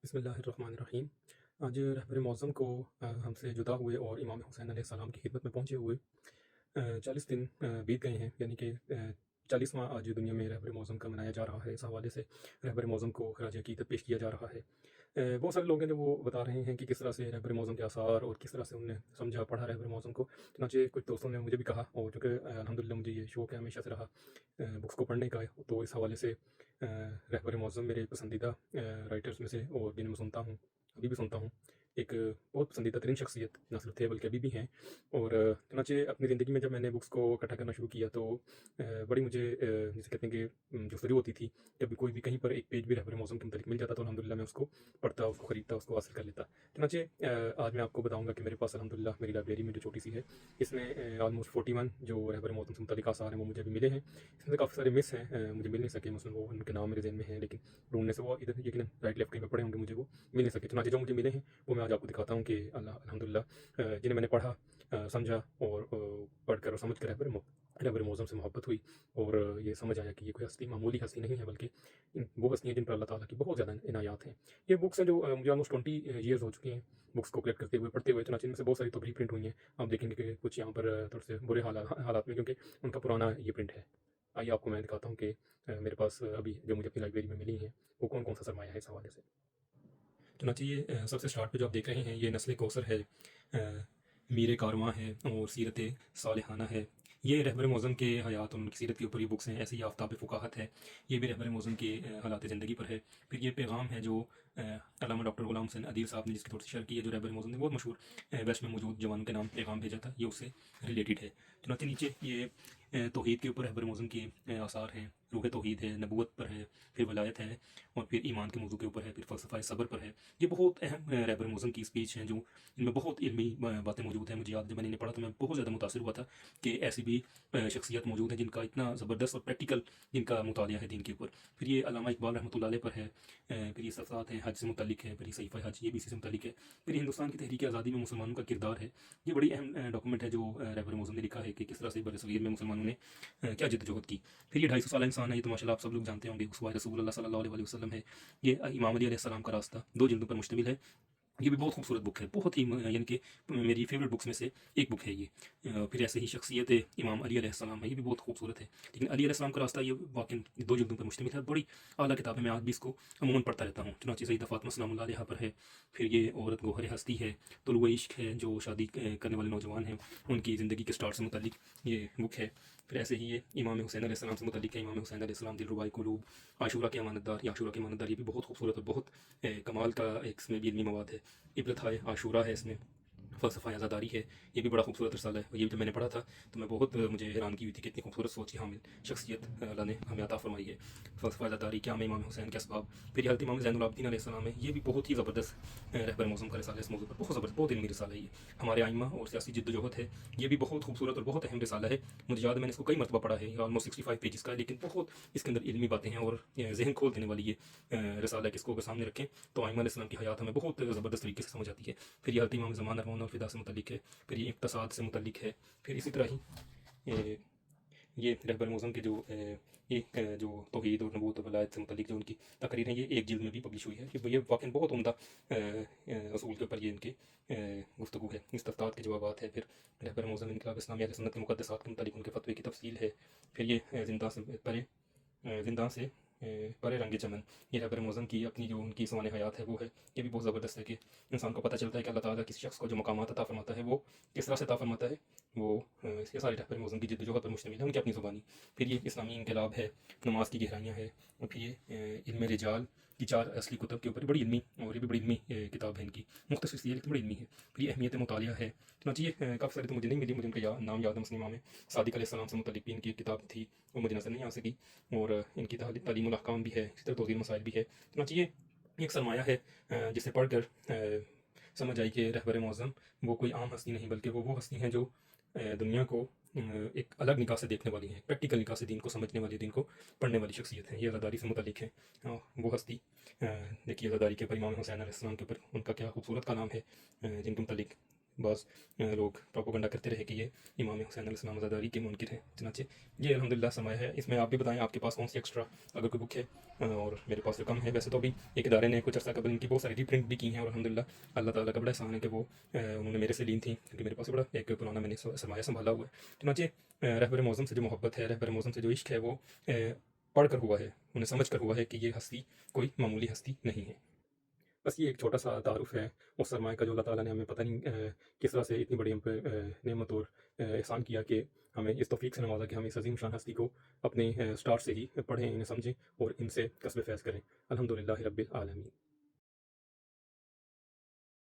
बिस्मिल्लाहिर्रहमानिर्रहीम। आज रहबर मौज़म को हमसे जुदा हुए और इमाम हुसैन अलैहिस्सलाम की खिदमत में पहुँचे हुए 40 दिन बीत गए हैं, यानी कि 40वां आज दुनिया में रहबर मौज़म का मनाया जा रहा है। इस हवाले से रहबर मौज़म को खराज अक़ीदत पेश किया जा रहा है। बहुत सारे लोग हैं जो वो बता रहे हैं कि किस तरह से रहबर मौज़म के आसार और किस तरह से उन्होंने समझा पढ़ा रहबर मौज़म को। चुनांचे कुछ दोस्तों ने मुझे भी कहा, और चूँकि अल्हम्दुलिल्लाह मुझे ये शौक़ है हमेशा से रहा बुक्स को पढ़ने का, तो इस हवाले से रहबर मौज़म मेरे पसंदीदा राइटर्स में से और जिन्हें मैं सुनता हूँ, अभी भी सुनता हूँ। एक बहुत पसंदीदा तरीन शख्सियत ना सिर्फ थे बल्कि अभी भी हैं। और चुनांचे अपनी ज़िंदगी में जब मैंने बुक्स को इकट्ठा करना शुरू किया तो बड़ी मुझे जिसे कहते हैं कि जुस्तजू होती थी। जब भी कोई भी कहीं पर एक पेज भी रहबर मौज़म के मुतालिक मिल जाता तो अल्हम्दुलिल्लाह मैं उसको पढ़ता, उसको खरीदता, उसको हासिल कर लेता। चुनांचे आज मैं आपको बताऊँगा कि मेरे पास अल्हम्दुलिल्लाह मेरी लाइब्रेरी में जो छोटी सी है, इसमें ऑलमोस्ट 41 जो रहबर मौज़म से मुतालिक आसार हैं वो मुझे अभी मिले हैं। इसमें से काफ़ी सारे मिस हैं, मुझे मिल नहीं सके, मसलन वो उनके नाम मेरे ज़हन में हैं, लेकिन ढूँढने से वो इधर यकीनन राइट लेफ्ट कहीं पे पड़े होंगे, मुझे वो मिल नहीं सके। चुनांचे जो मुझे मिले हैं वो मैं आज आपको दिखाता हूँ कि अल्हम्दुलिल्लाह जिन्हें मैंने पढ़ा, समझा और पढ़कर और समझ कर रहबर मौज़म से मोहब्बत हुई, और ये समझ आया कि ये कोई हस्ती मामूली हस्ती नहीं है, बल्कि वो हस्ती हैं जिन पर अल्लाह ताला की बहुत ज़्यादा इनायात हैं। ये बुक्स हैं जो मुझे ऑलमोस्ट 20 ईयर्स हो चुके हैं बुक्स को कलेक्ट करते हुए, पढ़ते हुए। चुनांचे इनमें से बहुत सारी तो प्रिंट हुई हैं। आप देखेंगे कि कुछ यहाँ पर थोड़े से बुरे हालात में, क्योंकि उनका पुराना ये प्रिंट है। आइए आपको मैं दिखाता हूँ कि मेरे पास अभी जो मुझे अपनी लाइब्रेरी में मिली हैं वो कौन-कौन सा सरमाया है इस हवाले से। चुनांचे ये सबसे स्टार्ट पे जो आप देख रहे हैं ये नस्ल कौसर है, मीर कारवां है और सीरत सालिहाना है। ये रहबर मौज़म के हयात और उनकी सीरत के ऊपर ये बुक्स हैं। ऐसे ही आफ्ताब फ़ुकाहत है, ये भी रहबर मौज़म के हालात ज़िंदगी पर है। फिर ये पैगाम है जो अल्लामा डॉक्टर ग़ुलाम हुसैन अदील साहब ने जिसकी थोड़ी सी शर्ह की है, जो रहबर मौज़म ने बहुत मशहूर वेस्ट में मौजूद जवानों के नाम पैगाम भेजा था, ये उससे रिलेटेड है। चुनांचे नीचे ये तौहीद के ऊपर रहबर मौज़म के आसार हैं। रूह तौहीद है, नबूवत पर है, फिर वलायत है, और फिर ईमान के मौजू के ऊपर है, फिर फ़लसफ़ा सब्र पर है। ये बहुत अहम रहबर मौज़म की स्पीच हैं, जो इनमें बहुत इल्मी बातें मौजूद हैं। मुझे याद जब मैंने इन्हें पढ़ा तो मैं बहुत ज़्यादा मुतासिर हुआ था कि ऐसी भी शख्सियत मौजूद है जिनका इतना ज़बरदस्त और प्रैक्टिकल जिनका मुतालिया है दीन के ऊपर। फिर ये अल्लामा इकबाल रहमतुल्लाह अलैह पर है, फिर ये सफ़ात हैं हज से मुतल्लिक है, फिर ये सहीफ़ा हज ये भी इसी से मुतल्लिक है। फिर हिंदुस्तान की तहरीक आज़ादी में मुसलमानों का किरदार है। ये बड़ी अहम डॉक्यूमेंट है जो रहबर मौज़म ने लिखा है कि किस तरह से बरसग़ीर में मुसलमानों ने क्या जद्दोजहद की। फिर ये 250 साल इंसान है, ये तो माशाल्लाह आप सब लोग जानते होंगे, उसवाए रसूलुल्लाह सल्लल्लाहु अलैहि वसल्लम है। ये इमाम अली अलैहिस्सलाम का रास्ता 2 जिल्दों पर मुश्तमिल है। ये भी बहुत खूबसूरत बुक है, बहुत ही यानी कि मेरी फेवरेट बुक्स में से एक बुक है ये। फिर ऐसे ही शख्सियत इमाम अली अलैहिस्सलाम है, ये भी बहुत खूबसूरत है। लेकिन अली अलैहिस्सलाम का रास्ता ये वाक़ई 2 जिल्दों पर मुश्तमिल है, बड़ी आला किताब है, मैं आज भी इसको अमूमन पढ़ता रहता हूँ। चुनांचे सईदा फ़ातिमा सलामुल्लाह अलैहा पर है। फिर ये औरत गौहर हस्ती है, तुलुए इश्क है, जो शादी करने वाले नौजवान हैं उनकी ज़िंदगी के स्टार्ट से मुतल्लिक ये बुक है। फिर ऐसे ही ये इमाम हुसैन अलैहिस्सलाम से मुतल्लिक है, इमाम हुसैन अलैहिस्सलाम दिलरुबाई कुलूब, आशूरा के अमानतदार, या आशूरा के अमानतदार, ये भी बहुत खूबसूरत और बहुत कमाल का एक इसमें भी इल्मी मवाद है। इबरत हाय आशूरा है इसमें, फ़लसफ़ा आज़ादारी है, ये भी बड़ा खूबसूरत रसाला है। ये भी जब मैंने पढ़ा था तो मैं बहुत मुझे हैरानगी हुई थी कि इतनी खूबसूरत सोच की हामिल शख्सियत अल्लाह ने हमें अता फ़रमाई है। फ़लसफ़ा आज़ादारी, क़याम इमाम हुसैन के असबाब, फिर हज़रत इमाम ज़ैनुल आबिदीन अलैहिस्सलाम है, ये भी बहुत ही ज़बरदस्त रहबर मौज़म का रसाला है। इस मौज़ू पर बहुत ज़बरदस्त, बहुत इल्मी रसाला है ये। हमारे आइम्मा और सियासी जद्दोजहद है, ये भी बहुत खूबसूरत और बहुत अहम रसाला है। मुझे याद है मैंने इसको कई मरतबा पढ़ा है, ये ऑलमोस्ट 65 पेजेस का है, लेकिन बहुत इसके अंदर इल्मी बातें हैं और ज़हन खोल देने वाली ये रसाला है कि इसको अगर सामने रखें तो आइम्मा अलैहिस्सलाम की हयात हमें बहुत ज़बरदस्त तरीके से समझ आती है। फिर ये हज़रत इमाम ज़मान अरवान और फ़िदा से मुतल्लिक है, फिर ये इक़्तिसाद से मुतल्लिक है। फिर इसी तरह ही ये रहबर मौज़म के जो जो तौहीद और नबूवत और वलायत से मुतल्लिक जो उनकी तकरीर है, ये एक जिल्द में भी पब्लिश हुई है। ये वाक़ई बहुत उम्दा असूल के ऊपर ये इनकी गुफ्तगू है, इस्तफ़तात के जवाबात है। फिर रहबर मौज़म इनक़िलाब इस्लामी अहले सुन्नत के मुक़द्दसात के मुतालिक उनके फ़तवे की तफ़सील है। फिर ये ज़िंदा से परे रंगे चमन, ये रहबर मौज़म की अपनी जो उनकी सवाने हयात है वो है। ये भी बहुत ज़बरदस्त है कि इंसान को पता चलता है कि अल्लाह ताला किसी शख्स को जो मकामात अता फ़रमाता है वो किस तरह से अता फ़रमाता है। वो ये सारी रहबर मौज़म की जद्दोजहद पर मुश्तमिल है, उनकी अपनी ज़ुबानी। फिर ये इस्लामी इनक़िलाब है, नमाज की गहराइयाँ है, और फिर ये इल्म रिजाल की 4 असली कुतुब के ऊपर बड़ी इल्मी, और ये भी बड़ी इल्मी किताब है इनकी, मुख्तसर सी है लेकिन बड़ी इल्मी है। फिर ये अहमियत मुतालिया है। चुनांचे ये काफ़ी सारी तो मुझे नहीं मिली, मुझे उनका नाम याद है, मुस्लिमा में सादिक अलैहिस्सलाम से मुतल्लिक भी इनकी एक किताब थी, वो मुझे नज़र नहीं आ सकी। और इनकी तालीमुल अहकाम भी है, इसी तरह तौज़ील मसाइल भी है। चुनांचे ये एक सरमाया है जिसे पढ़कर समझ आई कि रहबर मौज़म वो कोई आम हस्ती नहीं, बल्कि वो हस्ती हैं जो दुनिया को एक अलग निगाह से देखने वाली हैं, प्रैक्टिकल निगाह से दीन को समझने वाली, दीन को पढ़ने वाली शख्सियत हैं। ये अज़ादारी से मुतल्लिक है। वो हस्ती देखिए अज़ादारी के ऊपर इमाम हुसैन अलैहिस्सलाम के ऊपर उनका क्या खूबसूरत कलाम है जिनके मुतल्लिक بعض لوگ پروپیگنڈا کرتے رہے کہ یہ امام حسین علیہ السلام زاداری کے منکر ہیں۔ چنانچہ یہ الحمدللہ سرمایہ ہے۔ اس میں آپ بھی بتائیں آپ کے پاس کون سی ایکسٹرا اگر کوئی بک ہے، اور میرے پاس جو کم ہے، ویسے تو ابھی ایک ادارے نے کچھ عرصہ قبل ان کی بہت ساری ری پرنٹ بھی کی ہیں، اور الحمدللہ اللہ تعالیٰ کا بڑا احسان ہے کہ وہ انہوں نے میرے سے لین تھیں، کیونکہ میرے پاس بڑا ایک پرانا میں نے سرمایہ سنبھالا ہوا ہے۔ چنانچہ رہبر معظم سے جو محبت ہے، رہبر معظم سے جو عشق ہے، وہ پڑھ کر ہوا ہے، انہیں سمجھ کر ہوا ہے کہ یہ ہستی کوئی معمولی ہستی نہیں ہے۔ بس یہ ایک چھوٹا سا تعارف ہے اس سرمایہ کا جو اللہ تعالیٰ نے ہمیں پتہ نہیں کس طرح سے اتنی بڑی ہم پہ نعمت اور احسان کیا کہ ہمیں اس توفیق سے نوازا کہ ہم اس عظیم شان ہستی کو اپنے اسٹارٹ سے ہی پڑھیں، انہیں سمجھیں اور ان سے کسب فیض کریں۔ الحمدللہ رب العالمین۔